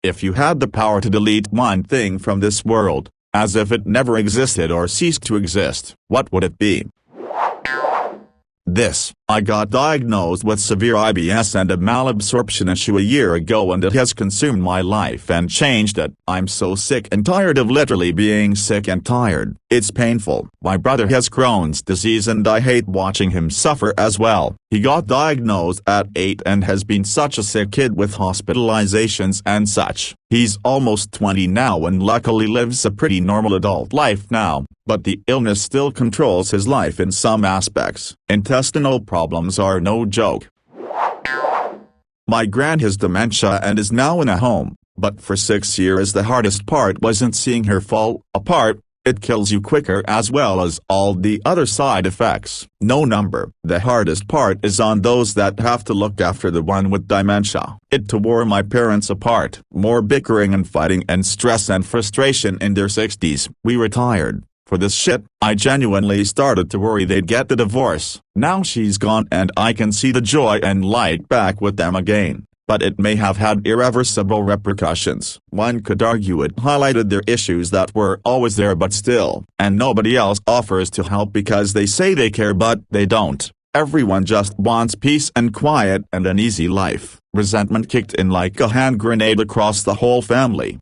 If you had the power to delete one thing from this world, as if it never existed or ceased to exist, what would it be? I got diagnosed with severe IBS and a malabsorption issue a year ago, and it has consumed my life and changed it. I'm so sick and tired of literally being sick and tired. It's painful. My brother has Crohn's disease and I hate watching him suffer as well. He got diagnosed at 8 and has been such a sick kid with hospitalizations and such. He's almost 20 now and luckily lives a pretty normal adult life now, but the illness still controls his life in some aspects. Intestinal problems are no joke. My gran has dementia and is now in a home, but for 6 years the hardest part wasn't seeing her fall apart. It kills you quicker as well as all the other side effects. No number. The hardest part is on those that have to look after the one with dementia. It tore my parents apart. More bickering and fighting and stress and frustration in their 60s. We retired. For this shit, I genuinely started to worry they'd get the divorce. Now she's gone and I can see the joy and light back with them again. But it may have had irreversible repercussions. One could argue it highlighted their issues that were always there but still, and nobody else offers to help because they say they care but they don't. Everyone just wants peace and quiet and an easy life. Resentment kicked in like a hand grenade across the whole family.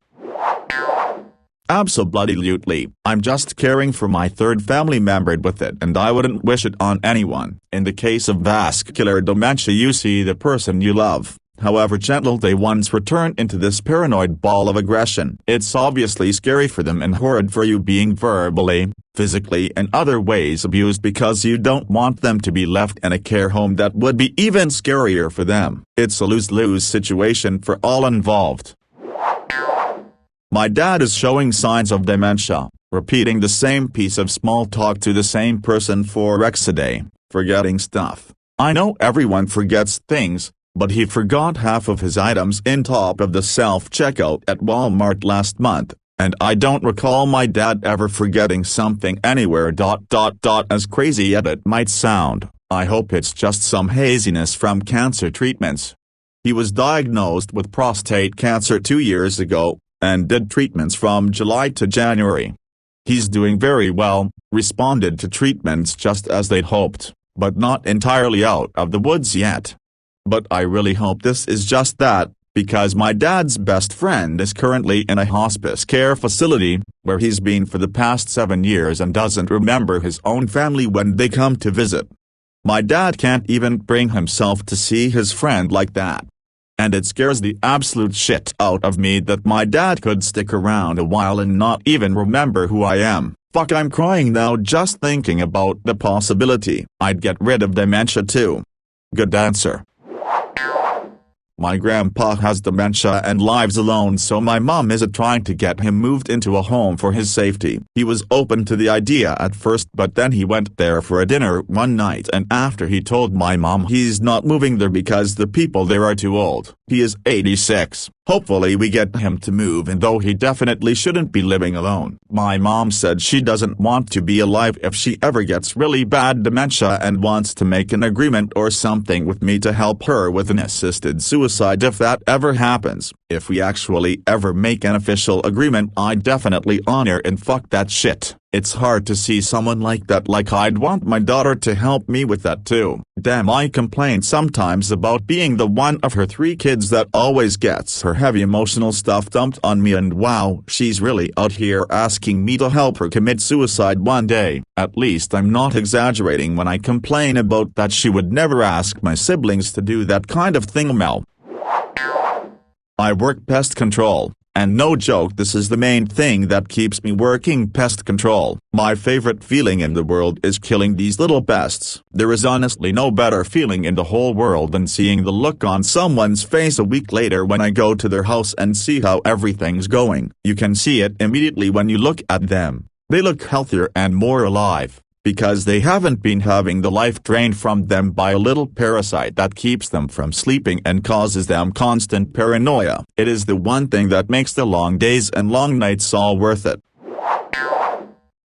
Absolutely. I'm just caring for my third family member with it and I wouldn't wish it on anyone. In the case of vascular dementia, you see the person you love, however gentle they once return into this paranoid ball of aggression. It's obviously scary for them and horrid for you being verbally, physically and other ways abused because you don't want them to be left in a care home that would be even scarier for them. It's a lose-lose situation for all involved. My dad is showing signs of dementia, repeating the same piece of small talk to the same person 4x a day, forgetting stuff. I know everyone forgets things, but he forgot half of his items in top of the self-checkout at Walmart last month, and I don't recall my dad ever forgetting something anywhere. As crazy as it might sound, I hope it's just some haziness from cancer treatments. He was diagnosed with prostate cancer 2 years ago, and did treatments from July to January. He's doing very well, responded to treatments just as they'd hoped, but not entirely out of the woods yet. But I really hope this is just that, because my dad's best friend is currently in a hospice care facility, where he's been for the past 7 years and doesn't remember his own family when they come to visit. My dad can't even bring himself to see his friend like that. And it scares the absolute shit out of me that my dad could stick around a while and not even remember who I am. Fuck, I'm crying now just thinking about the possibility I'd get rid of dementia too. Good answer. My grandpa has dementia and lives alone, so my mom is trying to get him moved into a home for his safety. He was open to the idea at first, but then he went there for a dinner one night and after he told my mom he's not moving there because the people there are too old. He is 86. Hopefully we get him to move, and though he definitely shouldn't be living alone. My mom said she doesn't want to be alive if she ever gets really bad dementia and wants to make an agreement or something with me to help her with an assisted suicide if that ever happens. If we actually ever make an official agreement, I'd definitely honor and fuck that shit. It's hard to see someone like that. Like, I'd want my daughter to help me with that too. Damn, I complain sometimes about being the one of her 3 kids that always gets her heavy emotional stuff dumped on me, and wow, she's really out here asking me to help her commit suicide one day. At least I'm not exaggerating when I complain about that. She would never ask my siblings to do that kind of thing. Mel. I work pest control. And no joke, this is the main thing that keeps me working pest control. My favorite feeling in the world is killing these little pests. There is honestly no better feeling in the whole world than seeing the look on someone's face a week later when I go to their house and see how everything's going. You can see it immediately when you look at them. They look healthier and more alive, because they haven't been having the life drained from them by a little parasite that keeps them from sleeping and causes them constant paranoia. It is the one thing that makes the long days and long nights all worth it.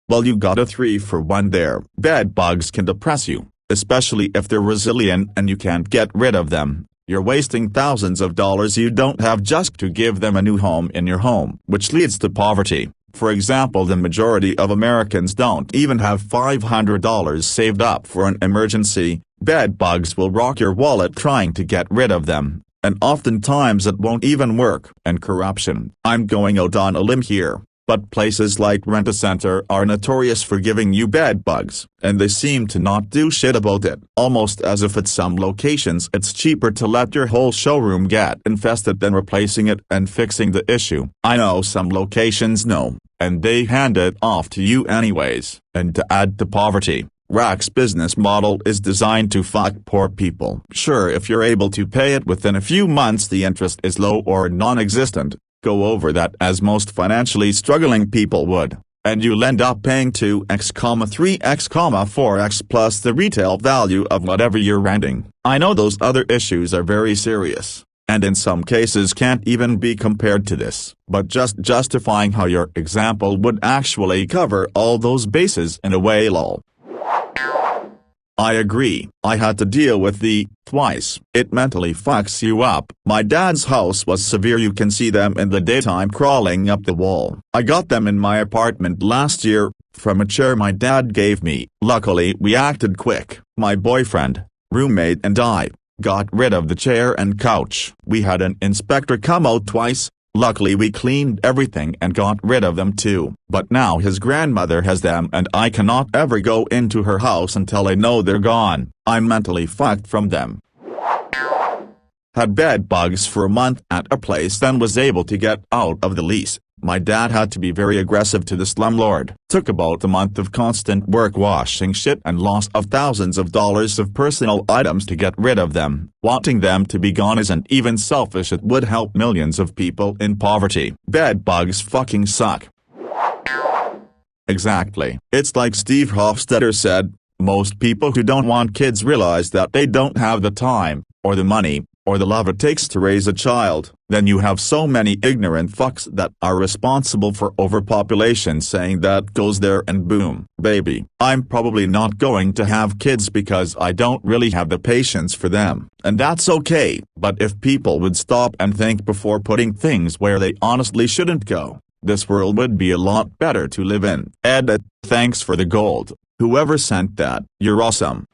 Well, you got a 3 for 1 there. Bed bugs can depress you, especially if they're resilient and you can't get rid of them. You're wasting thousands of dollars you don't have just to give them a new home in your home, which leads to poverty. For example, the majority of Americans don't even have $500 saved up for an emergency. Bed bugs will rock your wallet trying to get rid of them, and oftentimes it won't even work. And corruption. I'm going out on a limb here, but places like Rent-A-Center are notorious for giving you bed bugs, and they seem to not do shit about it. Almost as if at some locations it's cheaper to let your whole showroom get infested than replacing it and fixing the issue. I know some locations know, and they hand it off to you anyways. And to add to poverty, Rack's business model is designed to fuck poor people. Sure, if you're able to pay it within a few months, the interest is low or non-existent. Go over that as most financially struggling people would, and you'll end up paying 2x, 3x, 4x plus the retail value of whatever you're renting. I know those other issues are very serious, and in some cases can't even be compared to this, but just justifying how your example would actually cover all those bases in a way, lol. I agree. I had to deal with the twice. It mentally fucks you up. My dad's house was severe. You can see them in the daytime crawling up the wall. I got them in my apartment last year, from a chair my dad gave me. Luckily we acted quick. My boyfriend, roommate and I got rid of the chair and couch. We had an inspector come out twice. Luckily we cleaned everything and got rid of them too. But now his grandmother has them and I cannot ever go into her house until I know they're gone. I'm mentally fucked from them. Had bed bugs for a month at a place, then was able to get out of the lease. My dad had to be very aggressive to the slumlord. Took about a month of constant work washing shit and loss of thousands of dollars of personal items to get rid of them. Wanting them to be gone isn't even selfish, it would help millions of people in poverty. Bed bugs fucking suck. Exactly. It's like Steve Hofstetter said, most people who don't want kids realize that they don't have the time, or the money, or the love it takes to raise a child. Then you have so many ignorant fucks that are responsible for overpopulation saying that goes there and boom, baby. I'm probably not going to have kids because I don't really have the patience for them, and that's okay. But if people would stop and think before putting things where they honestly shouldn't go, this world would be a lot better to live in. Edit. Thanks for the gold. Whoever sent that, you're awesome.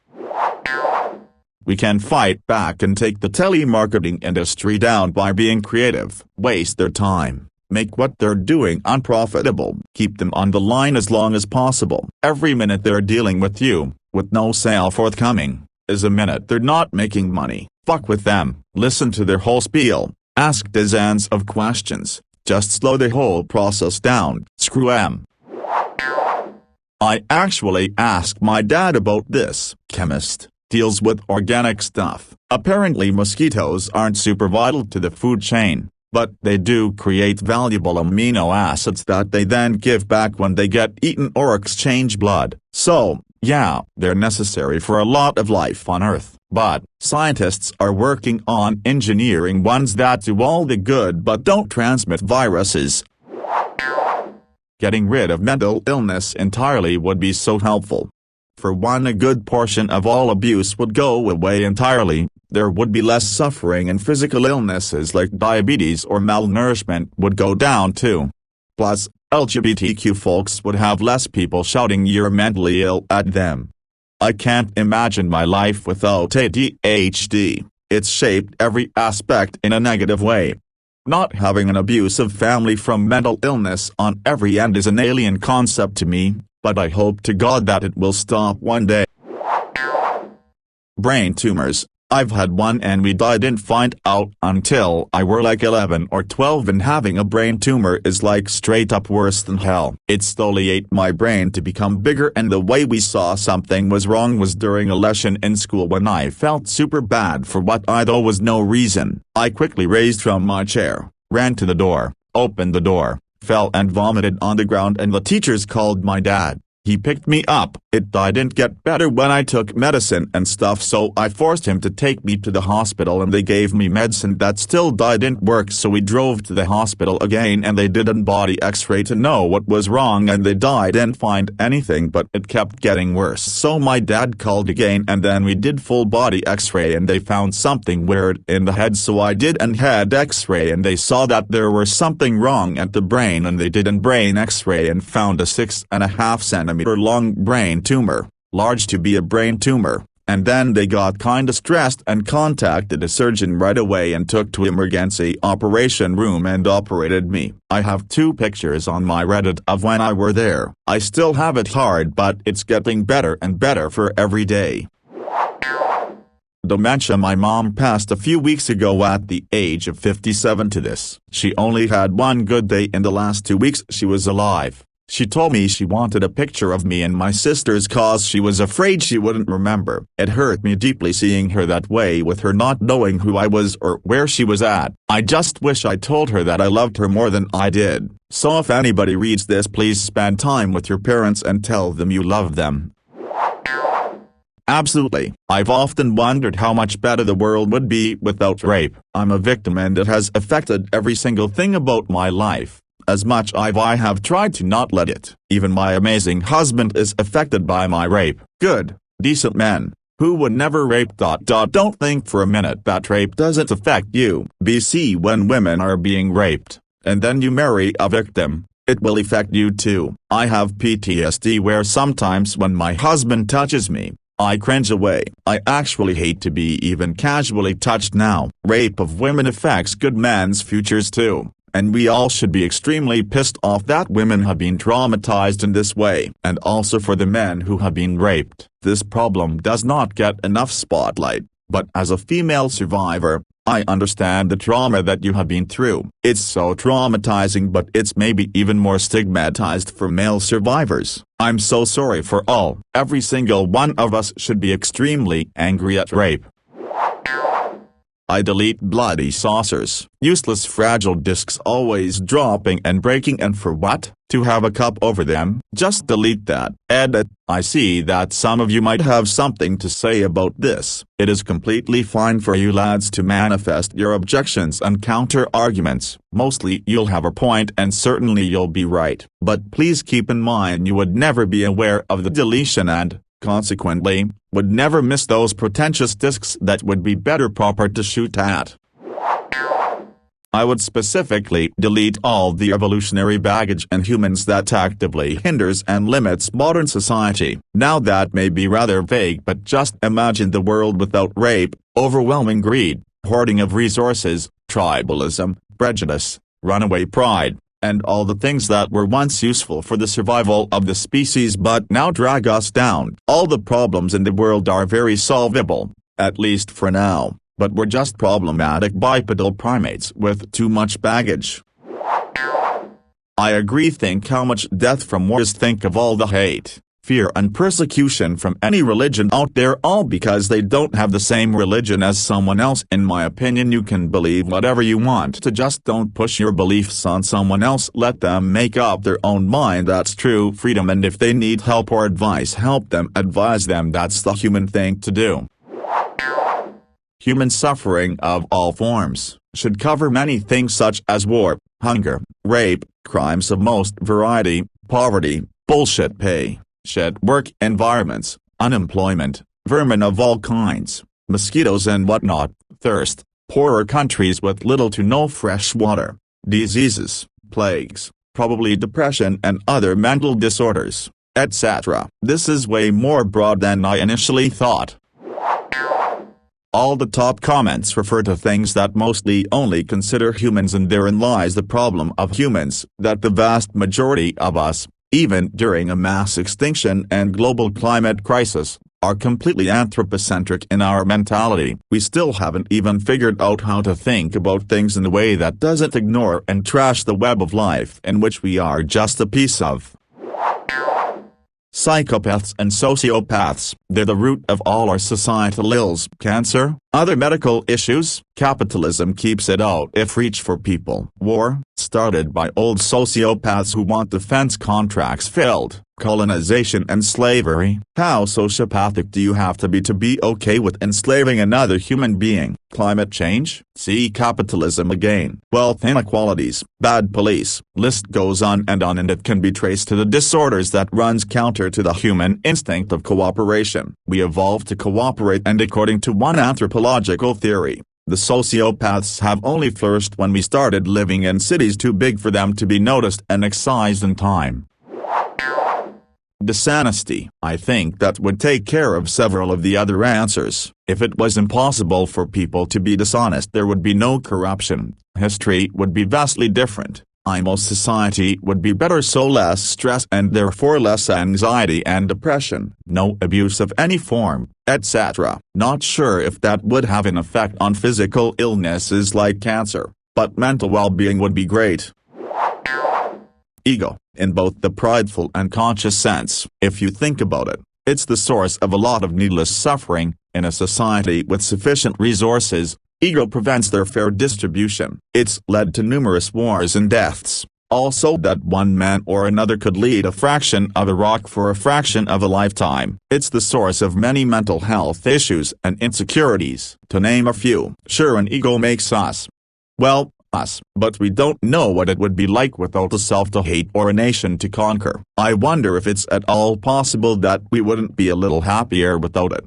We can fight back and take the telemarketing industry down by being creative. Waste their time. Make what they're doing unprofitable. Keep them on the line as long as possible. Every minute they're dealing with you, with no sale forthcoming, is a minute they're not making money. Fuck with them. Listen to their whole spiel. Ask dozens of questions. Just slow the whole process down. Screw 'em. I actually asked my dad about this. Chemist. Deals with organic stuff. Apparently mosquitoes aren't super vital to the food chain, but they do create valuable amino acids that they then give back when they get eaten or exchange blood. So, yeah, they're necessary for a lot of life on Earth. But scientists are working on engineering ones that do all the good but don't transmit viruses. Getting rid of mental illness entirely would be so helpful. For one, a good portion of all abuse would go away entirely. There would be less suffering, and physical illnesses like diabetes or malnourishment would go down too. Plus, LGBTQ folks would have less people shouting "you're mentally ill" at them. I can't imagine my life without ADHD. It's shaped every aspect in a negative way. Not having an abusive family from mental illness on every end is an alien concept to me, but I hope to God that it will stop one day. Brain tumors. I've had one and we didn't find out until I were like 11 or 12, and having a brain tumor is like straight up worse than hell. It slowly ate my brain to become bigger, and the way we saw something was wrong was during a lesson in school when I felt super bad for what I thought was no reason. I quickly raised from my chair, ran to the door, opened the door, fell and vomited on the ground, and the teachers called my dad. He picked me up. It didn't get better when I took medicine and stuff, so I forced him to take me to the hospital, and they gave me medicine that still didn't work, so we drove to the hospital again and they did a body x-ray to know what was wrong, and they didn't find anything, but it kept getting worse. So my dad called again and then we did full body x-ray and they found something weird in the head, so I did an head x-ray and they saw that there was something wrong at the brain, and they did a brain x-ray and found a 6.5 centimeter long brain tumor, large to be a brain tumor, and then they got kinda stressed and contacted a surgeon right away and took to emergency operation room and operated me. I have 2 pictures on my Reddit of when I were there. I still have it hard, but it's getting better and better for every day. Dementia. My mom passed a few weeks ago at the age of 57 to this. She only had one good day in the last 2 weeks she was alive. She told me she wanted a picture of me and my sisters cause she was afraid she wouldn't remember. It hurt me deeply seeing her that way, with her not knowing who I was or where she was at. I just wish I told her that I loved her more than I did. So if anybody reads this, please spend time with your parents and tell them you love them. Absolutely. I've often wondered how much better the world would be without rape. I'm a victim and it has affected every single thing about my life. As much as I have tried to not let it. Even my amazing husband is affected by my rape. Good, decent men, who would never rape. Don't think for a minute that rape doesn't affect you. BC, when women are being raped, and then you marry a victim, it will affect you too. I have PTSD where sometimes when my husband touches me, I cringe away. I actually hate to be even casually touched now. Rape of women affects good men's futures too. And we all should be extremely pissed off that women have been traumatized in this way. And also for the men who have been raped. This problem does not get enough spotlight, but as a female survivor, I understand the trauma that you have been through. It's so traumatizing, but it's maybe even more stigmatized for male survivors. I'm so sorry for all. Every single one of us should be extremely angry at rape. I delete bloody saucers. Useless fragile discs always dropping and breaking, and for what? To have a cup over them? Just delete that. Edit. I see that some of you might have something to say about this. It is completely fine for you lads to manifest your objections and counter arguments. Mostly you'll have a point and certainly you'll be right. But please keep in mind you would never be aware of the deletion and, consequently, would never miss those pretentious discs that would be better proper to shoot at. I would specifically delete all the evolutionary baggage and humans that actively hinders and limits modern society. Now that may be rather vague, but just imagine the world without rape, overwhelming greed, hoarding of resources, tribalism, prejudice, runaway pride, and all the things that were once useful for the survival of the species but now drag us down. All the problems in the world are very solvable, at least for now, but we're just problematic bipedal primates with too much baggage. I agree. Think how much death from wars, think of all the hate, fear and persecution from any religion out there, all because they don't have the same religion as someone else. In my opinion, you can believe whatever you want to, just don't push your beliefs on someone else. Let them make up their own mind. That's true freedom, and if they need help or advice, help them, advise them. That's the human thing to do. Human suffering of all forms should cover many things such as war, hunger, rape, crimes of most variety, poverty, bullshit pay, shed work environments, unemployment, vermin of all kinds, mosquitoes and whatnot, thirst, poorer countries with little to no fresh water, diseases, plagues, probably depression and other mental disorders, etc. This is way more broad than I initially thought. All the top comments refer to things that mostly only consider humans, and therein lies the problem of humans, that the vast majority of us, even during a mass extinction and global climate crisis, are completely anthropocentric in our mentality. We still haven't even figured out how to think about things in a way that doesn't ignore and trash the web of life in which we are just a piece of. Psychopaths and sociopaths, they're the root of all our societal ills. Cancer, other medical issues, capitalism keeps it out of reach for people. War, started by old sociopaths who want defense contracts filled, colonization and slavery. How sociopathic do you have to be okay with enslaving another human being? Climate change? See capitalism again. Wealth inequalities, bad police, list goes on, and it can be traced to the disorders that runs counter to the human instinct of cooperation. We evolved to cooperate, and according to one anthropological theory, the sociopaths have only flourished when we started living in cities too big for them to be noticed and excised in time. Dishonesty. I think that would take care of several of the other answers. If it was impossible for people to be dishonest, there would be no corruption. History would be vastly different. Most society would be better, so less stress and therefore less anxiety and depression, no abuse of any form, etc. Not sure if that would have an effect on physical illnesses like cancer, but mental well-being would be great. Ego, in both the prideful and conscious sense. If you think about it, it's the source of a lot of needless suffering. In a society with sufficient resources, ego prevents their fair distribution. It's led to numerous wars and deaths. Also, that one man or another could lead a fraction of a rock for a fraction of a lifetime. It's the source of many mental health issues and insecurities, to name a few. Sure, an ego makes us, well, us, but we don't know what it would be like without a self to hate or a nation to conquer. I wonder if it's at all possible that we wouldn't be a little happier without it.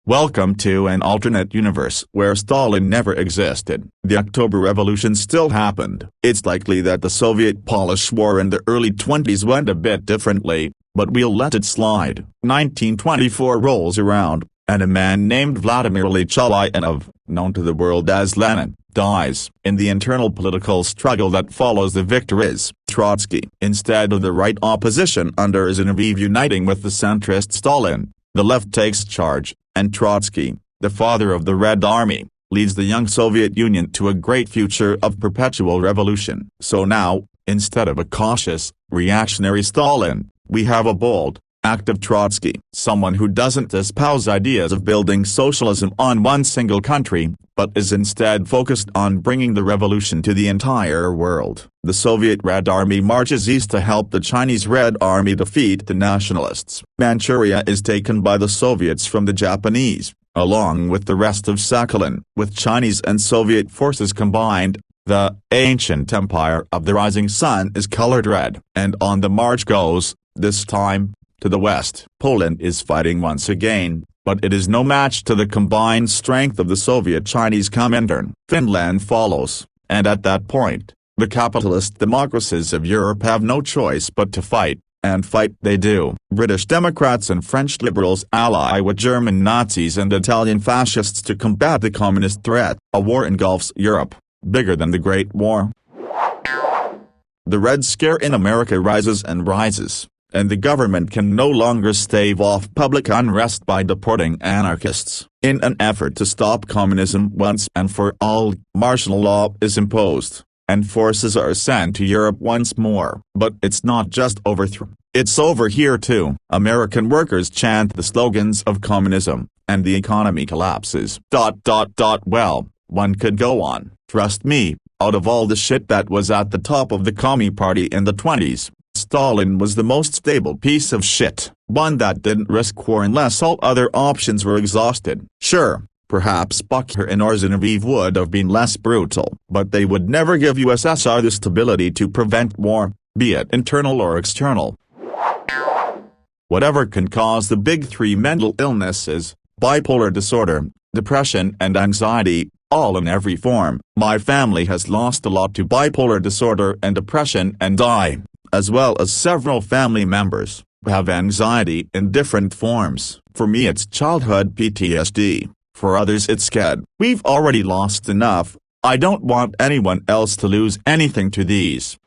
Welcome to an alternate universe where Stalin never existed. The October Revolution still happened. It's likely that the Soviet-Polish War in the early 20s went a bit differently, but we'll let it slide. 1924 rolls around, and a man named Vladimir Ilyich Ulyanov, known to the world as Lenin, dies. In the internal political struggle that follows the victor is Trotsky. Instead of the right opposition under Zinoviev uniting with the centrist Stalin, the left takes charge, and Trotsky, the father of the Red Army, leads the young Soviet Union to a great future of perpetual revolution. So now, instead of a cautious, reactionary Stalin, we have a bold, active Trotsky, someone who doesn't espouse ideas of building socialism on one single country, but is instead focused on bringing the revolution to the entire world. The Soviet Red Army marches east to help the Chinese Red Army defeat the nationalists. Manchuria is taken by the Soviets from the Japanese, along with the rest of Sakhalin. With Chinese and Soviet forces combined, the ancient empire of the rising sun is colored red, and on the march goes, this time, to the west. Poland is fighting once again, but it is no match to the combined strength of the Soviet-Chinese Comintern. Finland follows, and at that point, the capitalist democracies of Europe have no choice but to fight, and fight they do. British Democrats and French liberals ally with German Nazis and Italian fascists to combat the communist threat. A war engulfs Europe, bigger than the Great War. The Red Scare in America rises and rises, and the government can no longer stave off public unrest by deporting anarchists. In an effort to stop communism once and for all, martial law is imposed, and forces are sent to Europe once more. But it's not just overthrown, it's over here too. American workers chant the slogans of communism, and the economy collapses. Well, one could go on. Trust me, out of all the shit that was at the top of the Commie Party in the 20s, Stalin was the most stable piece of shit, one that didn't risk war unless all other options were exhausted. Sure, perhaps Bukharin or Zinoviev would have been less brutal, but they would never give USSR the stability to prevent war, be it internal or external. Whatever can cause the big three mental illnesses, bipolar disorder, depression and anxiety, all in every form. My family has lost a lot to bipolar disorder and depression, and I, as well as several family members, have anxiety in different forms. For me it's childhood PTSD, for others it's SCAD. We've already lost enough, I don't want anyone else to lose anything to these.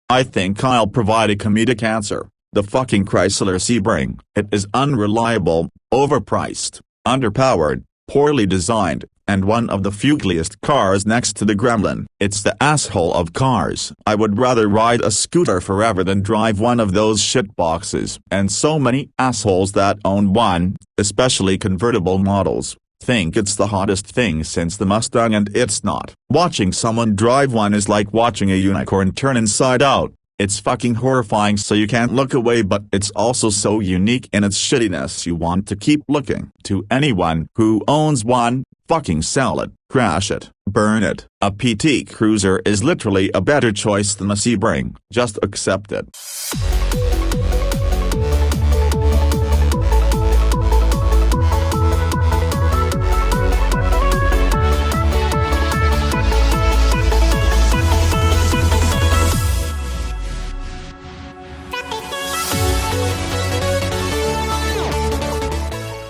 I think I'll provide a comedic answer. The fucking Chrysler Sebring. It is unreliable, overpriced, underpowered, poorly designed, and one of the fuggliest cars next to the Gremlin. It's the asshole of cars. I would rather ride a scooter forever than drive one of those shitboxes. And so many assholes that own one, especially convertible models, think it's the hottest thing since the Mustang, and it's not. Watching someone drive one is like watching a unicorn turn inside out. It's fucking horrifying, so you can't look away, but it's also so unique in its shittiness you want to keep looking. To anyone who owns one, fucking sell it, crash it, burn it. A PT Cruiser is literally a better choice than a Sebring. Just accept it.